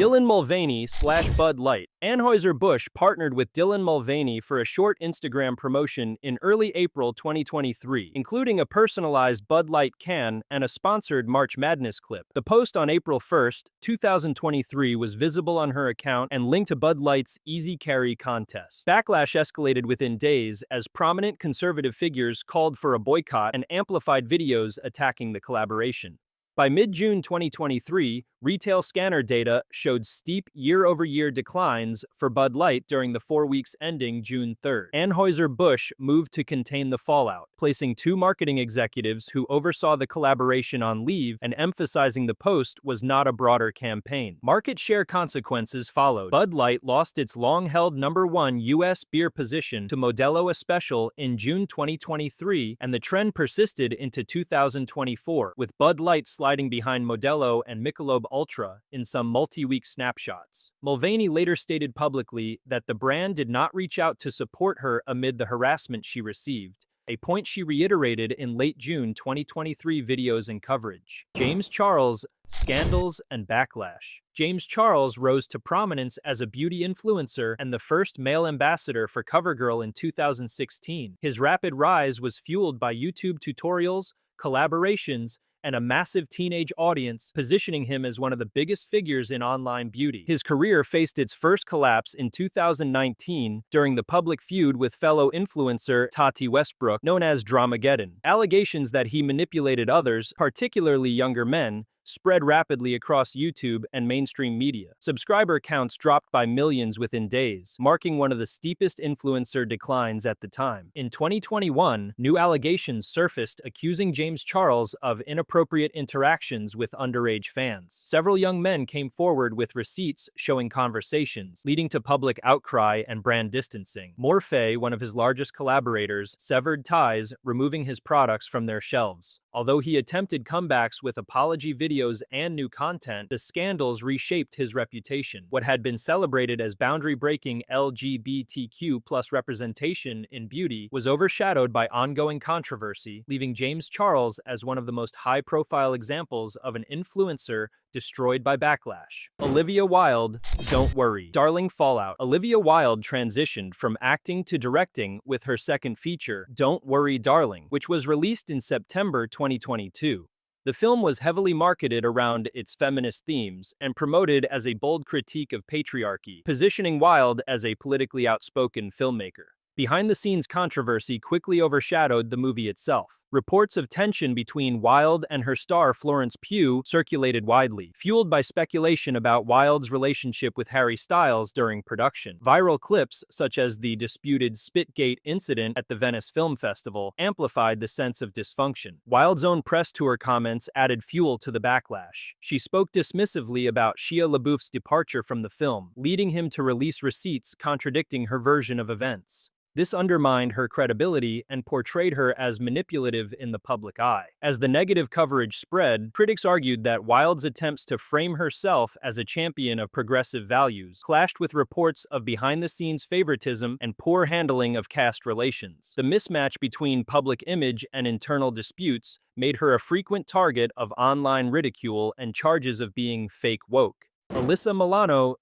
Dylan Mulvaney / Bud Light. Anheuser-Busch partnered with Dylan Mulvaney for a short Instagram promotion in early April 2023, including a personalized Bud Light can and a sponsored March Madness clip. The post on April 1, 2023 was visible on her account and linked to Bud Light's Easy Carry contest. Backlash escalated within days as prominent conservative figures called for a boycott and amplified videos attacking the collaboration. By mid-June 2023, retail scanner data showed steep year-over-year declines for Bud Light during the 4 weeks ending June 3. Anheuser-Busch moved to contain the fallout, placing 2 marketing executives who oversaw the collaboration on leave and emphasizing the post was not a broader campaign. Market share consequences followed. Bud Light lost its long-held #1 U.S. beer position to Modelo Especial in June 2023, and the trend persisted into 2024, with Bud Light sliding behind Modelo and Michelob Ultra in some multi-week snapshots. Mulvaney later stated publicly that the brand did not reach out to support her amid the harassment she received, a point she reiterated in late June 2023 videos and coverage. James Charles, scandals and backlash. James Charles rose to prominence as a beauty influencer and the first male ambassador for CoverGirl in 2016. His rapid rise was fueled by YouTube tutorials, collaborations, and a massive teenage audience, positioning him as one of the biggest figures in online beauty. His career faced its first collapse in 2019 during the public feud with fellow influencer Tati Westbrook, known as Dramageddon. Allegations that he manipulated others, particularly younger men, spread rapidly across YouTube and mainstream media. Subscriber counts dropped by millions within days, marking one of the steepest influencer declines at the time. In 2021, new allegations surfaced accusing James Charles of inappropriate interactions with underage fans. Several young men came forward with receipts showing conversations, leading to public outcry and brand distancing. Morphe, one of his largest collaborators, severed ties, removing his products from their shelves. Although he attempted comebacks with apology videos and new content, the scandals reshaped his reputation. What had been celebrated as boundary-breaking LGBTQ+ representation in beauty was overshadowed by ongoing controversy, leaving James Charles as one of the most high-profile examples of an influencer destroyed by backlash. Olivia Wilde, don't worry. Darling fallout. Olivia Wilde transitioned from acting to directing with her second feature, Don't Worry Darling, which was released in September 2022. The film was heavily marketed around its feminist themes and promoted as a bold critique of patriarchy, positioning Wilde as a politically outspoken filmmaker. Behind-the-scenes controversy quickly overshadowed the movie itself. Reports of tension between Wilde and her star Florence Pugh circulated widely, fueled by speculation about Wilde's relationship with Harry Styles during production. Viral clips, such as the disputed Spitgate incident at the Venice Film Festival, amplified the sense of dysfunction. Wilde's own press tour comments added fuel to the backlash. She spoke dismissively about Shia LaBeouf's departure from the film, leading him to release receipts contradicting her version of events. This undermined her credibility and portrayed her as manipulative in the public eye. As the negative coverage spread, critics argued that Wilde's attempts to frame herself as a champion of progressive values clashed with reports of behind-the-scenes favoritism and poor handling of caste relations. The mismatch between public image and internal disputes made her a frequent target of online ridicule and charges of being fake woke. Alyssa Milano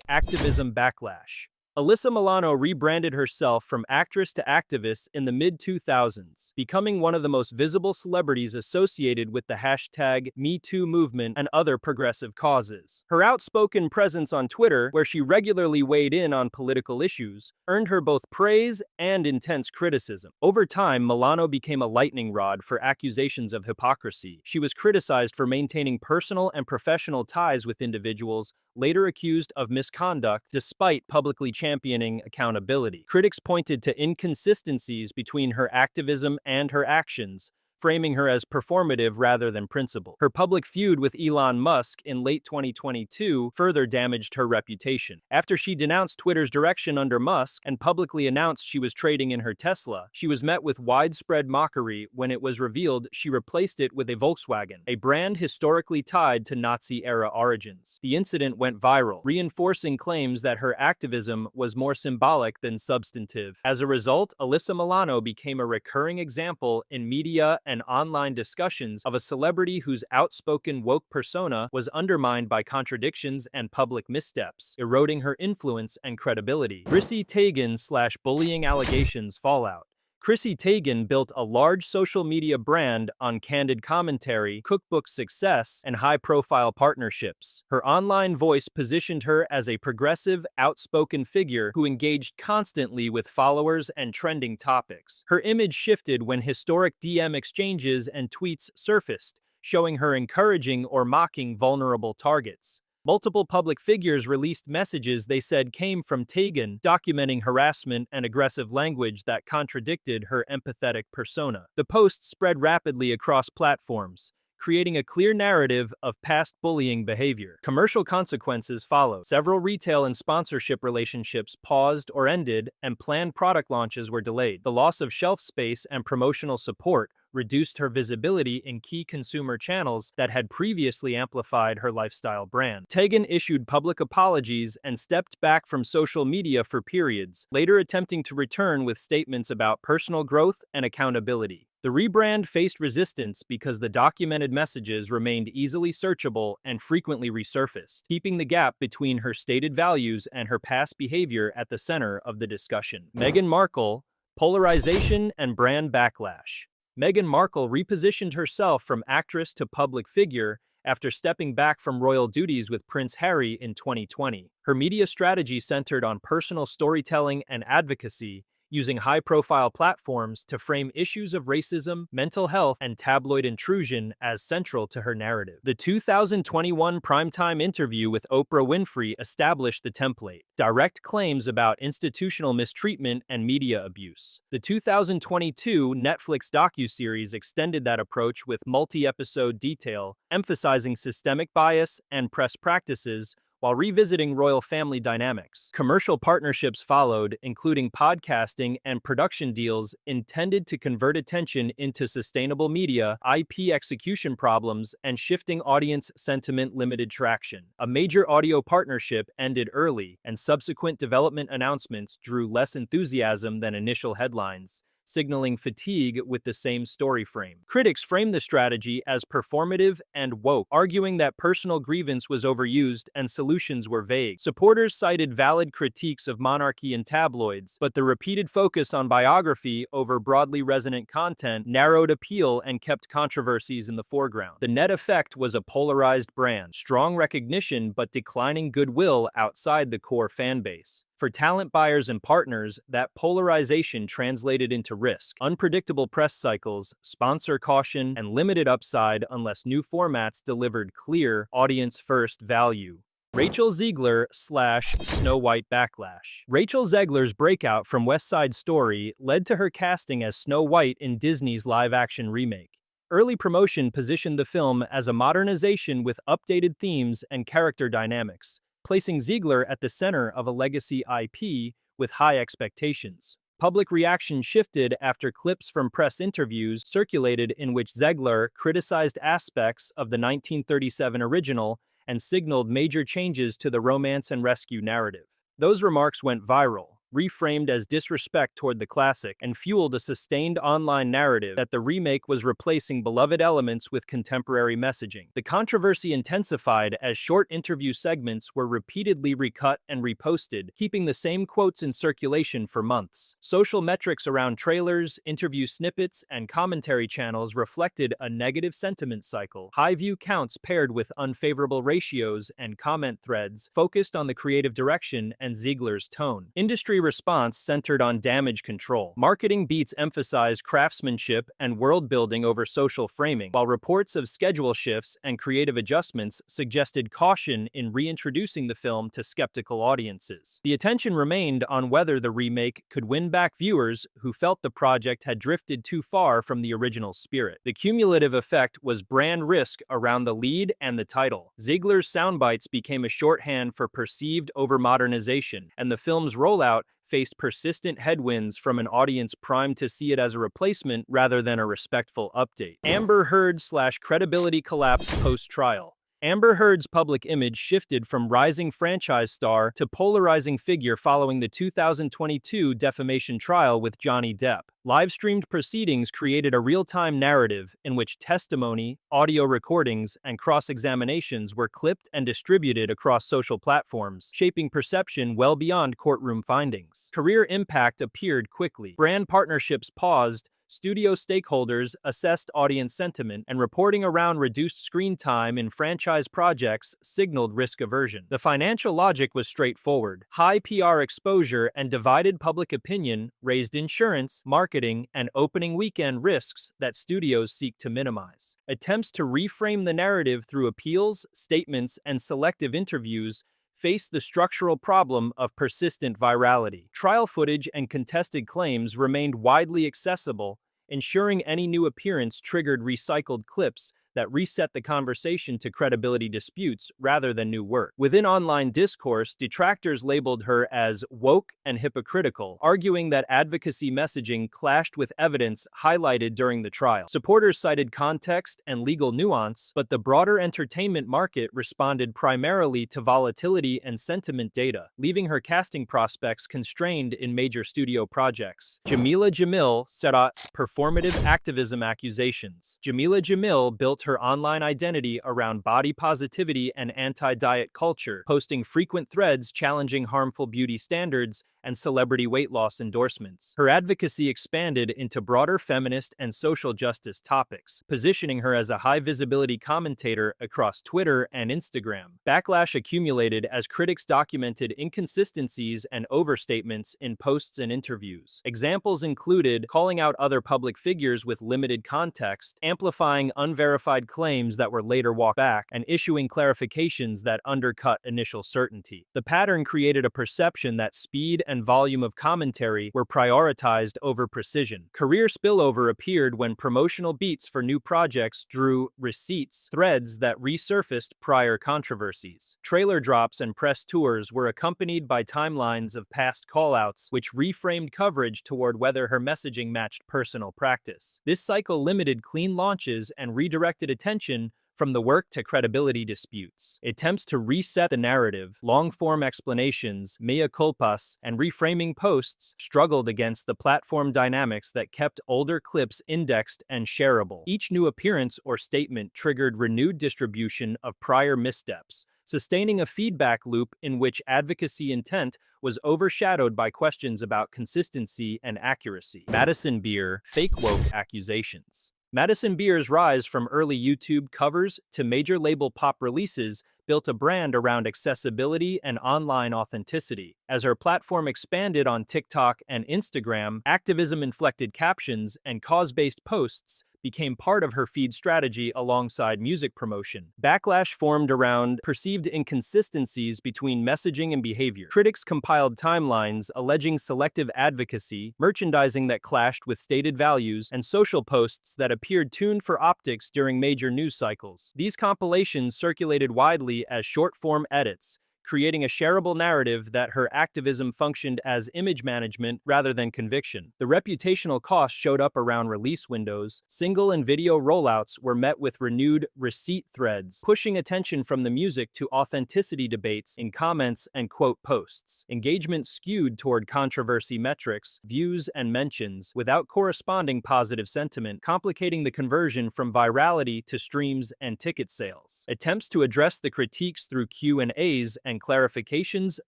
/ activism backlash. Alyssa Milano rebranded herself from actress to activist in the mid-2000s, becoming one of the most visible celebrities associated with the hashtag #MeToo movement and other progressive causes. Her outspoken presence on Twitter, where she regularly weighed in on political issues, earned her both praise and intense criticism. Over time, Milano became a lightning rod for accusations of hypocrisy. She was criticized for maintaining personal and professional ties with individuals, later accused of misconduct despite publicly championing accountability. Critics pointed to inconsistencies between her activism and her actions, framing her as performative rather than principled. Her public feud with Elon Musk in late 2022 further damaged her reputation. After she denounced Twitter's direction under Musk and publicly announced she was trading in her Tesla, she was met with widespread mockery when it was revealed she replaced it with a Volkswagen, a brand historically tied to Nazi-era origins. The incident went viral, reinforcing claims that her activism was more symbolic than substantive. As a result, Alyssa Milano became a recurring example in media and online discussions of a celebrity whose outspoken woke persona was undermined by contradictions and public missteps, eroding her influence and credibility. Chrissy Teigen/bullying allegations fallout. Chrissy Teigen built a large social media brand on candid commentary, cookbook success, and high-profile partnerships. Her online voice positioned her as a progressive, outspoken figure who engaged constantly with followers and trending topics. Her image shifted when historic DM exchanges and tweets surfaced, showing her encouraging or mocking vulnerable targets. Multiple public figures released messages they said came from Teigen, documenting harassment and aggressive language that contradicted her empathetic persona. The posts spread rapidly across platforms, creating a clear narrative of past bullying behavior. Commercial consequences followed. Several retail and sponsorship relationships paused or ended, and planned product launches were delayed. The loss of shelf space and promotional support reduced her visibility in key consumer channels that had previously amplified her lifestyle brand. Teigen issued public apologies and stepped back from social media for periods, later attempting to return with statements about personal growth and accountability. The rebrand faced resistance because the documented messages remained easily searchable and frequently resurfaced, keeping the gap between her stated values and her past behavior at the center of the discussion. Meghan Markle, polarization and brand backlash. Meghan Markle repositioned herself from actress to public figure after stepping back from royal duties with Prince Harry in 2020. Her media strategy centered on personal storytelling and advocacy, using high-profile platforms to frame issues of racism, mental health, and tabloid intrusion as central to her narrative. The 2021 primetime interview with Oprah Winfrey established the template. Direct claims about institutional mistreatment and media abuse. The 2022 Netflix docuseries extended that approach with multi-episode detail, emphasizing systemic bias and press practices, while revisiting royal family dynamics. Commercial partnerships followed, including podcasting and production deals intended to convert attention into sustainable media, IP execution problems, and shifting audience sentiment limited traction. A major audio partnership ended early, and subsequent development announcements drew less enthusiasm than initial headlines, signaling fatigue with the same story frame. Critics framed the strategy as performative and woke, arguing that personal grievance was overused and solutions were vague. Supporters cited valid critiques of monarchy in tabloids, but the repeated focus on biography over broadly resonant content narrowed appeal and kept controversies in the foreground. The net effect was a polarized brand, strong recognition but declining goodwill outside the core fanbase. For talent buyers and partners, that polarization translated into risk, unpredictable press cycles, sponsor caution, and limited upside unless new formats delivered clear, audience-first value. Rachel Zegler/Snow White backlash. Rachel Zegler's breakout from West Side Story led to her casting as Snow White in Disney's live-action remake. Early promotion positioned the film as a modernization with updated themes and character dynamics, placing Zegler at the center of a legacy IP with high expectations. Public reaction shifted after clips from press interviews circulated in which Zegler criticized aspects of the 1937 original and signaled major changes to the romance and rescue narrative. Those remarks went viral, reframed as disrespect toward the classic, and fueled a sustained online narrative that the remake was replacing beloved elements with contemporary messaging. The controversy intensified as short interview segments were repeatedly recut and reposted, keeping the same quotes in circulation for months. Social metrics around trailers, interview snippets, and commentary channels reflected a negative sentiment cycle. High view counts paired with unfavorable ratios and comment threads focused on the creative direction and Zegler's tone. Industry response centered on damage control. Marketing beats emphasized craftsmanship and world-building over social framing, while reports of schedule shifts and creative adjustments suggested caution in reintroducing the film to skeptical audiences. The attention remained on whether the remake could win back viewers who felt the project had drifted too far from the original spirit. The cumulative effect was brand risk around the lead and the title. Zegler's soundbites became a shorthand for perceived over-modernization, and the film's rollout faced persistent headwinds from an audience primed to see it as a replacement rather than a respectful update. Amber Heard/credibility collapse post-trial. Amber Heard's public image shifted from rising franchise star to polarizing figure following the 2022 defamation trial with Johnny Depp. Live-streamed proceedings created a real-time narrative in which testimony, audio recordings, and cross-examinations were clipped and distributed across social platforms, shaping perception well beyond courtroom findings. Career impact appeared quickly. Brand partnerships paused, studio stakeholders assessed audience sentiment, and reporting around reduced screen time in franchise projects signaled risk aversion. The financial logic was straightforward. High PR exposure and divided public opinion raised insurance, marketing, and opening weekend risks that studios seek to minimize. Attempts to reframe the narrative through appeals, statements, and selective interviews face the structural problem of persistent virality. Trial footage and contested claims remained widely accessible, ensuring any new appearance triggered recycled clips that reset the conversation to credibility disputes rather than new work. Within online discourse, detractors labeled her as woke and hypocritical, arguing that advocacy messaging clashed with evidence highlighted during the trial. Supporters cited context and legal nuance, but the broader entertainment market responded primarily to volatility and sentiment data, leaving her casting prospects constrained in major studio projects. Jameela Jamil set out performative activism accusations. Jameela Jamil built her online identity around body positivity and anti-diet culture, posting frequent threads challenging harmful beauty standards and celebrity weight loss endorsements. Her advocacy expanded into broader feminist and social justice topics, positioning her as a high-visibility commentator across Twitter and Instagram. Backlash accumulated as critics documented inconsistencies and overstatements in posts and interviews. Examples included calling out other public figures with limited context, amplifying unverified claims that were later walked back, and issuing clarifications that undercut initial certainty. The pattern created a perception that speed and volume of commentary were prioritized over precision. Career spillover appeared when promotional beats for new projects drew receipts, threads that resurfaced prior controversies. Trailer drops and press tours were accompanied by timelines of past callouts, which reframed coverage toward whether her messaging matched personal practice. This cycle limited clean launches and redirected attention from the work to credibility disputes. Attempts to reset the narrative, long-form explanations, mea culpas, and reframing posts struggled against the platform dynamics that kept older clips indexed and shareable. Each new appearance or statement triggered renewed distribution of prior missteps, sustaining a feedback loop in which advocacy intent was overshadowed by questions about consistency and accuracy. Madison Beer, fake woke accusations. Madison Beer's rise from early YouTube covers to major label pop releases built a brand around accessibility and online authenticity. As her platform expanded on TikTok and Instagram, activism-inflected captions and cause-based posts became part of her feed strategy alongside music promotion. Backlash formed around perceived inconsistencies between messaging and behavior. Critics compiled timelines alleging selective advocacy, merchandising that clashed with stated values, and social posts that appeared tuned for optics during major news cycles. These compilations circulated widely as short-form edits, creating a shareable narrative that her activism functioned as image management rather than conviction. The reputational cost showed up around release windows. Single and video rollouts were met with renewed receipt threads, pushing attention from the music to authenticity debates in comments and quote posts. Engagement skewed toward controversy metrics, views, and mentions, without corresponding positive sentiment, complicating the conversion from virality to streams and ticket sales. Attempts to address the critiques through Q&As and clarifications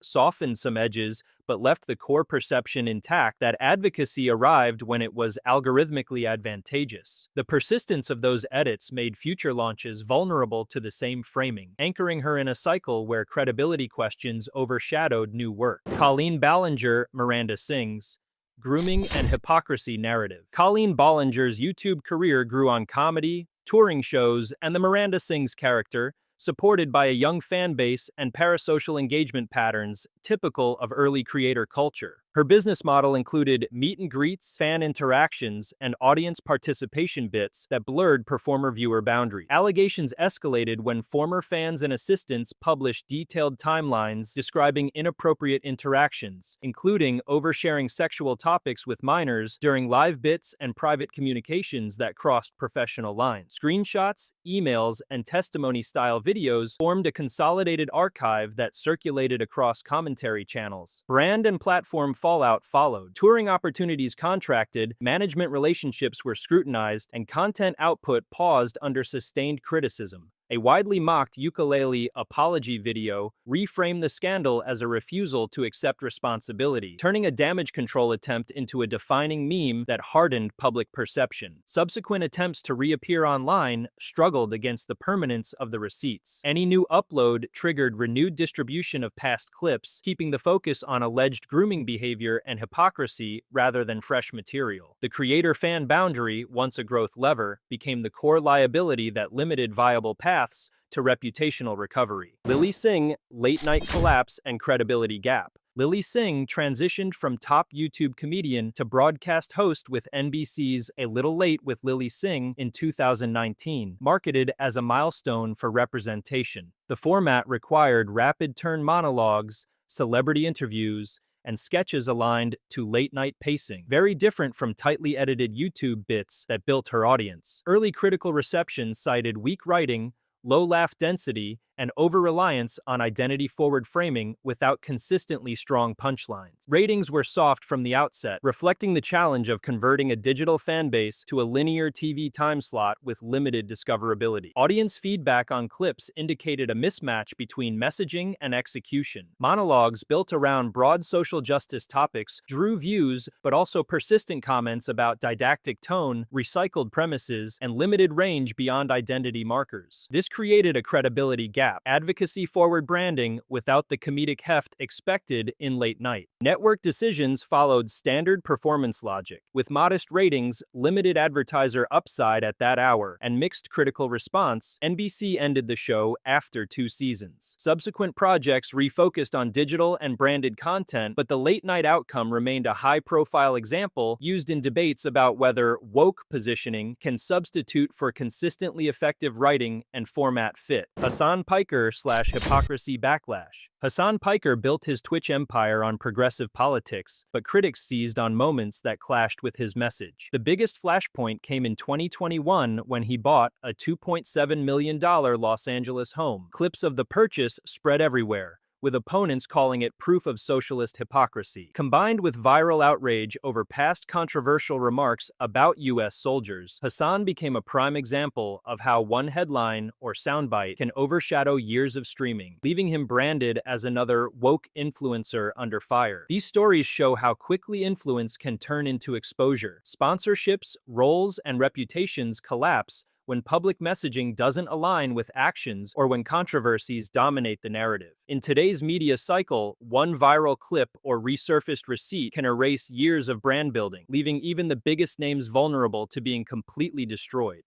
softened some edges, but left the core perception intact that advocacy arrived when it was algorithmically advantageous. The persistence of those edits made future launches vulnerable to the same framing, anchoring her in a cycle where credibility questions overshadowed new work. Colleen Ballinger, Miranda Singh's grooming and hypocrisy narrative. Colleen Ballinger's YouTube career grew on comedy, touring shows, and the Miranda Singh's character, supported by a young fan base and parasocial engagement patterns typical of early creator culture. Her business model included meet and greets, fan interactions, and audience participation bits that blurred performer-viewer boundaries. Allegations escalated when former fans and assistants published detailed timelines describing inappropriate interactions, including oversharing sexual topics with minors during live bits and private communications that crossed professional lines. Screenshots, emails, and testimony-style videos formed a consolidated archive that circulated across commentary channels. Brand and platform fallout followed. Touring opportunities contracted, management relationships were scrutinized, and content output paused under sustained criticism. A widely mocked ukulele apology video reframed the scandal as a refusal to accept responsibility, turning a damage control attempt into a defining meme that hardened public perception. Subsequent attempts to reappear online struggled against the permanence of the receipts. Any new upload triggered renewed distribution of past clips, keeping the focus on alleged grooming behavior and hypocrisy rather than fresh material. The creator-fan boundary, once a growth lever, became the core liability that limited viable paths to reputational recovery. Lilly Singh, late-night collapse and credibility gap. Lilly Singh transitioned from top YouTube comedian to broadcast host with NBC's A Little Late with Lilly Singh in 2019, marketed as a milestone for representation. The format required rapid-turn monologues, celebrity interviews, and sketches aligned to late-night pacing, very different from tightly edited YouTube bits that built her audience. Early critical reception cited weak writing, low laugh density, and over-reliance on identity-forward framing without consistently strong punchlines. Ratings were soft from the outset, reflecting the challenge of converting a digital fanbase to a linear TV time slot with limited discoverability. Audience feedback on clips indicated a mismatch between messaging and execution. Monologues built around broad social justice topics drew views, but also persistent comments about didactic tone, recycled premises, and limited range beyond identity markers. This created a credibility gap. Advocacy-forward branding without the comedic heft expected in late night. Network decisions followed standard performance logic, with modest ratings, limited advertiser upside at that hour, and mixed critical response. NBC ended the show after 2 seasons. Subsequent projects refocused on digital and branded content, but the late-night outcome remained a high-profile example used in debates about whether woke positioning can substitute for consistently effective writing and format fit. Hasan Piker/hypocrisy backlash. Hasan Piker built his Twitch empire on progressive politics, but critics seized on moments that clashed with his message. The biggest flashpoint came in 2021 when he bought a $2.7 million Los Angeles home. Clips of the purchase spread everywhere, with opponents calling it proof of socialist hypocrisy. Combined with viral outrage over past controversial remarks about U.S. soldiers, Hasan became a prime example of how one headline or soundbite can overshadow years of streaming, leaving him branded as another woke influencer under fire. These stories show how quickly influence can turn into exposure. Sponsorships, roles, and reputations collapse when public messaging doesn't align with actions or when controversies dominate the narrative. In today's media cycle, one viral clip or resurfaced receipt can erase years of brand building, leaving even the biggest names vulnerable to being completely destroyed.